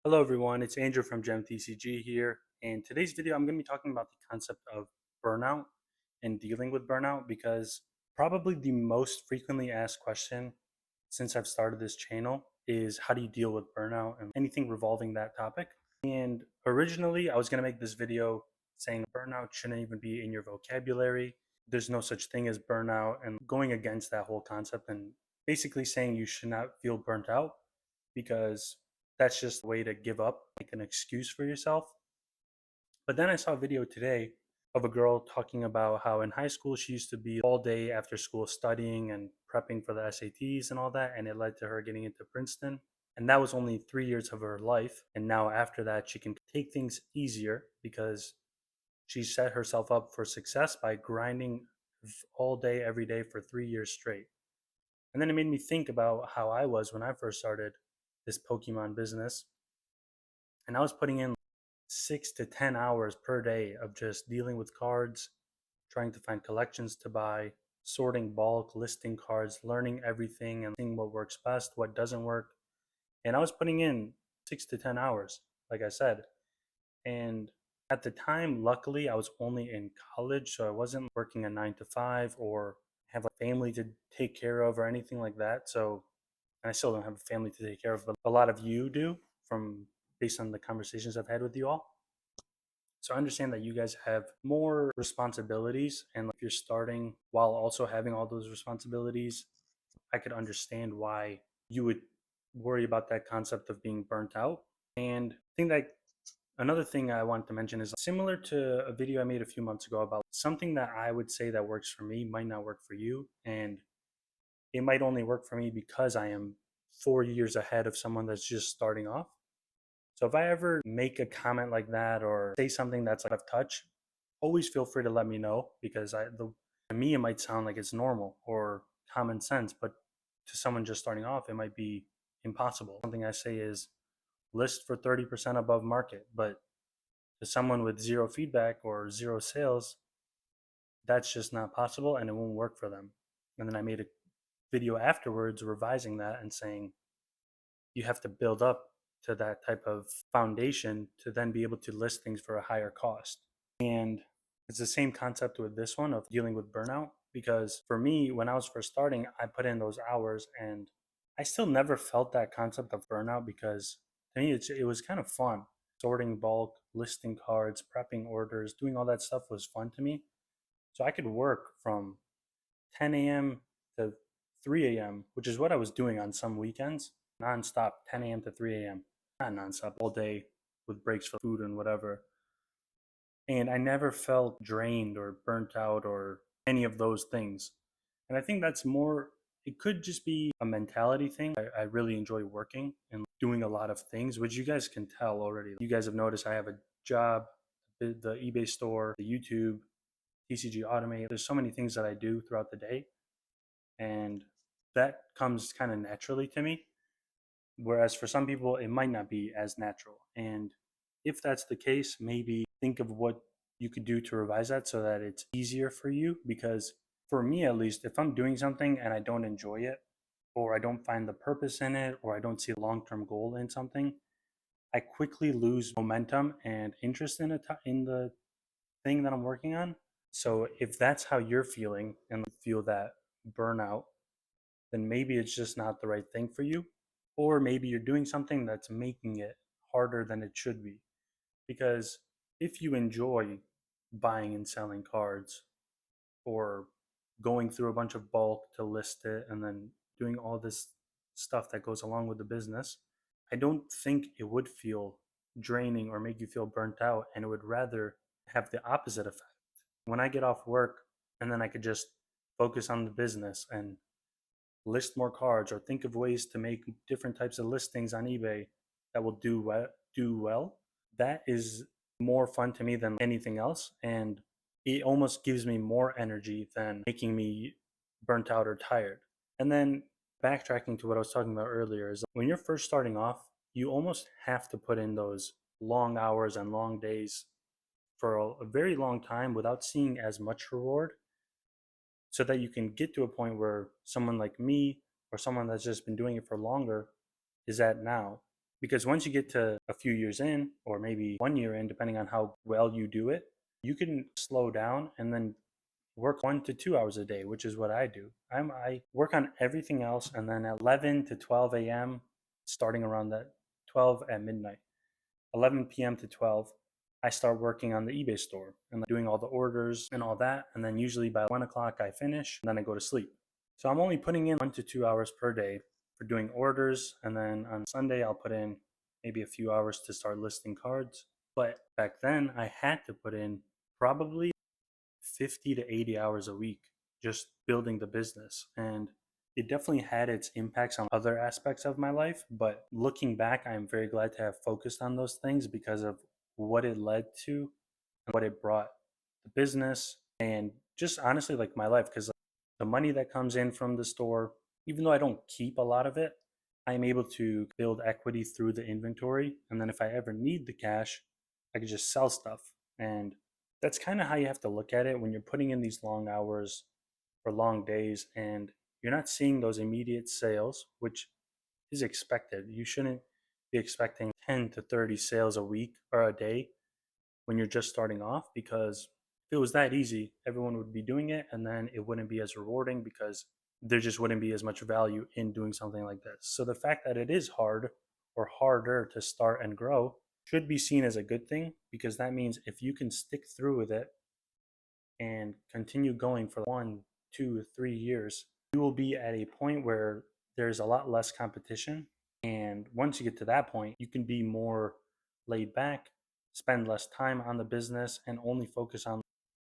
Hello everyone, it's Andrew from Gem TCG here. And today's video, I'm going to be talking about the concept of burnout and dealing with burnout because probably the most frequently asked question since I've started this channel is how do you deal with burnout and anything revolving that topic. And originally, I was going to make this video saying burnout shouldn't even be in your vocabulary. There's no such thing as burnout and going against that whole concept and basically saying you should not feel burnt out because that's just a way to give up, like an excuse for yourself. But then I saw a video today of a girl talking about how in high school she used to be all day after school studying and prepping for the SATs and all that, and it led to her getting into Princeton. And that was only 3 years of her life. And now after that, she can take things easier because she set herself up for success by grinding all day, every day for 3 years straight. And then it made me think about how I was when I first started this Pokemon business. And I was putting in 6 to 10 hours per day of just dealing with cards, trying to find collections to buy, sorting bulk, listing cards, learning everything and seeing what works best, what doesn't work. And I was putting in 6 to 10 hours, like I said. And at the time, luckily, I was only in college, so I wasn't working a 9 to 5 or have a family to take care of or anything like that. So, and I still don't have a family to take care of, but a lot of you do from based on the conversations I've had with you all. So I understand that you guys have more responsibilities, and if you're starting while also having all those responsibilities, I could understand why you would worry about that concept of being burnt out. And I think that another thing I wanted to mention is similar to a video I made a few months ago about something that I would say that works for me might not work for you, and it might only work for me because I am 4 years ahead of someone that's just starting off. So if I ever make a comment like that or say something that's out of touch, always feel free to let me know because to me it might sound like it's normal or common sense, but to someone just starting off, it might be impossible. Something I say is list for 30% above market, but to someone with zero feedback or zero sales, that's just not possible and it won't work for them. And then I made a video afterwards revising that and saying you have to build up to that type of foundation to then be able to list things for a higher cost. And it's the same concept with this one of dealing with burnout because for me, when I was first starting, I put in those hours and I still never felt that concept of burnout because to me, it was kind of fun. Sorting bulk, listing cards, prepping orders, doing all that stuff was fun to me. So I could work from 10 a.m. to 3 a.m., which is what I was doing on some weekends, nonstop, 10 a.m. to 3 a.m., not nonstop, all day with breaks for food and whatever. And I never felt drained or burnt out or any of those things. And I think that's more, it could just be a mentality thing. I really enjoy working and doing a lot of things, which you guys can tell already. You guys have noticed I have a job, the eBay store, the YouTube, TCG Automate. There's so many things that I do throughout the day. And that comes kind of naturally to me. Whereas for some people, it might not be as natural. And if that's the case, maybe think of what you could do to revise that so that it's easier for you. Because for me, at least, if I'm doing something and I don't enjoy it, or I don't find the purpose in it, or I don't see a long term goal in something, I quickly lose momentum and interest in the thing that I'm working on. So if that's how you're feeling and feel that burnout, then maybe it's just not the right thing for you. Or maybe you're doing something that's making it harder than it should be. Because if you enjoy buying and selling cards or going through a bunch of bulk to list it and then doing all this stuff that goes along with the business, I don't think it would feel draining or make you feel burnt out. And it would rather have the opposite effect. When I get off work and then I could just focus on the business and list more cards or think of ways to make different types of listings on eBay that will do well. That is more fun to me than anything else, and it almost gives me more energy than making me burnt out or tired. And then backtracking to what I was talking about earlier is when you're first starting off, you almost have to put in those long hours and long days for a very long time without seeing as much reward so that you can get to a point where someone like me or someone that's just been doing it for longer is at now. Because once you get to a few years in, or maybe 1 year in, depending on how well you do it, you can slow down and then work 1 to 2 hours a day, which is what I do. I work on everything else, and then at 11 to 12 a.m., starting around that 12 at midnight, 11 p.m. to 12, I start working on the eBay store and doing all the orders and all that. And then usually by 1 o'clock, I finish and then I go to sleep. So I'm only putting in 1 to 2 hours per day for doing orders. And then on Sunday, I'll put in maybe a few hours to start listing cards. But back then, I had to put in probably 50 to 80 hours a week just building the business. And it definitely had its impacts on other aspects of my life. But looking back, I'm very glad to have focused on those things because of what it led to and what it brought the business and just honestly like my life. Because the money that comes in from the store, even though I don't keep a lot of it, I'm able to build equity through the inventory. And then if I ever need the cash, I could just sell stuff. And that's kind of how you have to look at it when you're putting in these long hours or long days and you're not seeing those immediate sales, which is expected. You shouldn't be expecting 10 to 30 sales a week or a day when you're just starting off, because if it was that easy, everyone would be doing it and then it wouldn't be as rewarding because there just wouldn't be as much value in doing something like this. So the fact that it is hard or harder to start and grow should be seen as a good thing, because that means if you can stick through with it and continue going for 1, 2, 3 years, you will be at a point where there's a lot less competition. And once you get to that point, you can be more laid back, spend less time on the business, and only focus on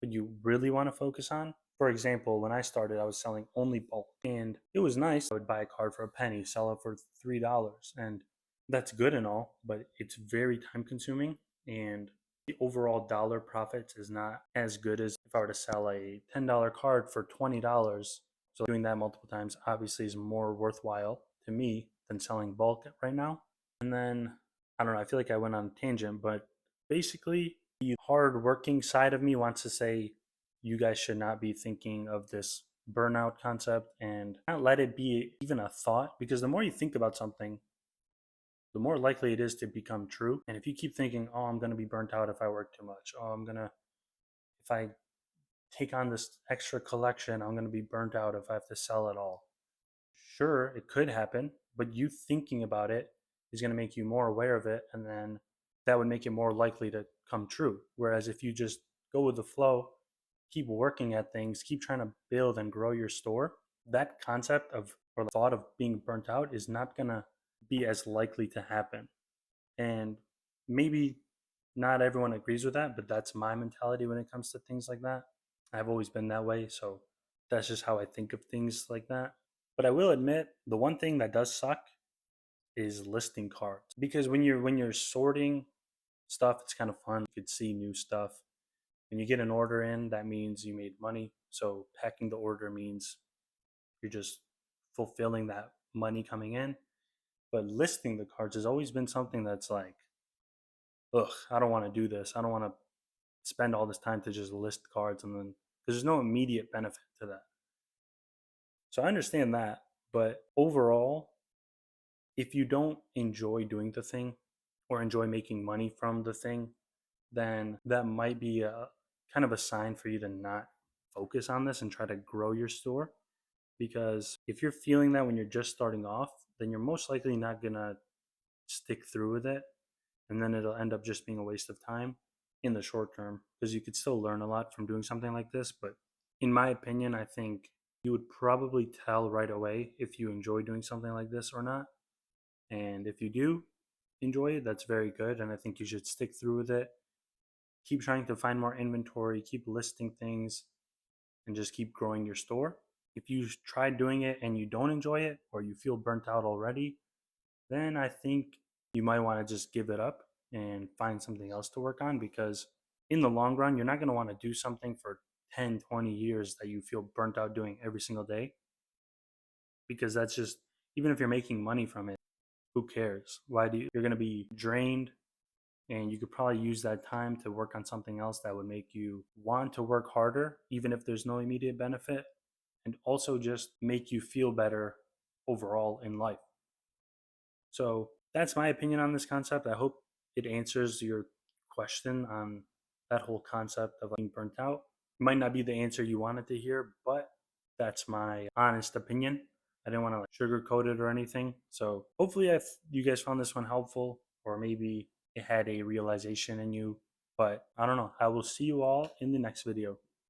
what you really want to focus on. For example, when I started, I was selling only bulk, and it was nice. I would buy a card for a penny, sell it for $3, and that's good and all, but it's very time consuming, and the overall dollar profits is not as good as if I were to sell a $10 card for $20. So doing that multiple times obviously is more worthwhile to me than selling bulk right now. And then I don't know, I feel like I went on a tangent, but basically the hard working side of me wants to say you guys should not be thinking of this burnout concept and not let it be even a thought, because the more you think about something, the more likely it is to become true. And if you keep thinking, oh, I'm going to be burnt out if I work too much, oh, if I take on this extra collection, I'm going to be burnt out if I have to sell it all. Sure, it could happen, but you thinking about it is going to make you more aware of it. And then that would make it more likely to come true. Whereas if you just go with the flow, keep working at things, keep trying to build and grow your store, that concept of or the thought of being burnt out is not going to be as likely to happen. And maybe not everyone agrees with that, but that's my mentality when it comes to things like that. I've always been that way, so that's just how I think of things like that. But I will admit, the one thing that does suck is listing cards, because when you're sorting stuff, it's kind of fun. You could see new stuff. When you get an order in, that means you made money. So packing the order means you're just fulfilling that money coming in. But listing the cards has always been something that's like, ugh, I don't want to do this. I don't want to spend all this time to just list cards, and then there's no immediate benefit to that. So I understand that, but overall, if you don't enjoy doing the thing or enjoy making money from the thing, then that might be a kind of a sign for you to not focus on this and try to grow your store. Because if you're feeling that when you're just starting off, then you're most likely not gonna stick through with it, and then it'll end up just being a waste of time in the short term, because you could still learn a lot from doing something like this. But in my opinion, I think you would probably tell right away if you enjoy doing something like this or not. And if you do enjoy it, that's very good, and I think you should stick through with it. Keep trying to find more inventory, keep listing things, and just keep growing your store. If you try doing it and you don't enjoy it, or you feel burnt out already, then I think you might want to just give it up and find something else to work on, because in the long run, you're not going to want to do something for 10, 20 years that you feel burnt out doing every single day, because that's just, even if you're making money from it, who cares? You're going to be drained, and you could probably use that time to work on something else that would make you want to work harder, even if there's no immediate benefit, and also just make you feel better overall in life. So that's my opinion on this concept. I hope it answers your question on that whole concept of being burnt out. It might not be the answer you wanted to hear, but that's my honest opinion. I didn't want to sugarcoat it or anything. So hopefully, if you guys found this one helpful, or maybe it had a realization in you. But I don't know. I will see you all in the next video.